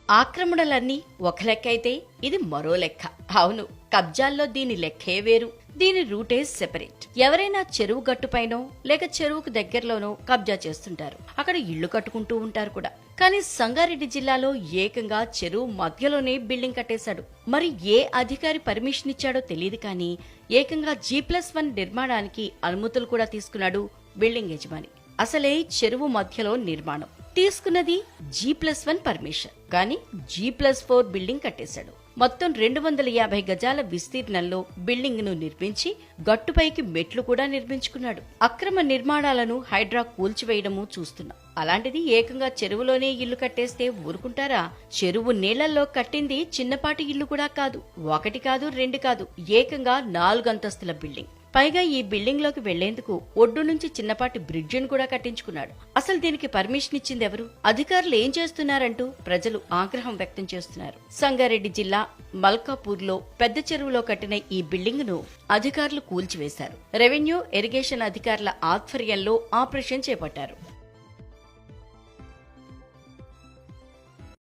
ఆక్రమణలన్నీ ఒక లెక్క అయితే ఇది మరో లెక్క. అవును, కబ్జాల్లో దీని లెక్కే వేరు, దీని రూటే సెపరేట్. ఎవరైనా చెరువు గట్టుపైనో లేక చెరువుకు దగ్గరలోనో కబ్జా చేస్తుంటారు, అక్కడ ఇళ్లు కట్టుకుంటూ ఉంటారు కూడా. కానీ సంగారెడ్డి జిల్లాలో ఏకంగా చెరువు మధ్యలోనే బిల్డింగ్ కట్టేశాడు. మరి ఏ అధికారి పర్మిషన్ ఇచ్చాడో తెలియదు, కానీ ఏకంగా G+1 నిర్మాణానికి అనుమతులు కూడా తీసుకున్నాడు బిల్డింగ్ యజమాని. అసలే చెరువు మధ్యలో నిర్మాణం తీసుకున్నది G+1 పర్మిషన్, కానీ G+4 బిల్డింగ్ కట్టేశాడు. మొత్తం 250 గజాల విస్తీర్ణంలో బిల్డింగ్ ను నిర్మించి గట్టుపైకి మెట్లు కూడా నిర్మించుకున్నాడు. అక్రమ నిర్మాణాలను హైడ్రా కూల్చివేయడము చూస్తున్నాం. అలాంటిది ఏకంగా చెరువులోనే ఇల్లు కట్టేస్తే ఊరుకుంటారా? చెరువు నీళ్లలో కట్టింది చిన్నపాటి ఇల్లు కూడా కాదు, ఒకటి కాదు, రెండు కాదు, ఏకంగా 4 అంతస్తుల బిల్డింగ్. పైగా ఈ బిల్డింగ్ లోకి వెళ్లేందుకు ఒడ్డు నుంచి చిన్నపాటి బ్రిడ్జిని కూడా కట్టించుకున్నాడు. అసలు దీనికి పర్మిషన్ ఇచ్చింది ఎవరు? అధికారులు ఏం చేస్తున్నారంటూ ప్రజలు ఆగ్రహం వ్యక్తం చేస్తున్నారు. సంగారెడ్డి జిల్లా మల్కాపూర్లో పెద్ద చెరువులో కట్టిన ఈ బిల్డింగ్ ను అధికారులు కూల్చివేశారు. రెవెన్యూ, ఇరిగేషన్ అధికారుల ఆధ్వర్యంలో ఆపరేషన్ చేపట్టారు.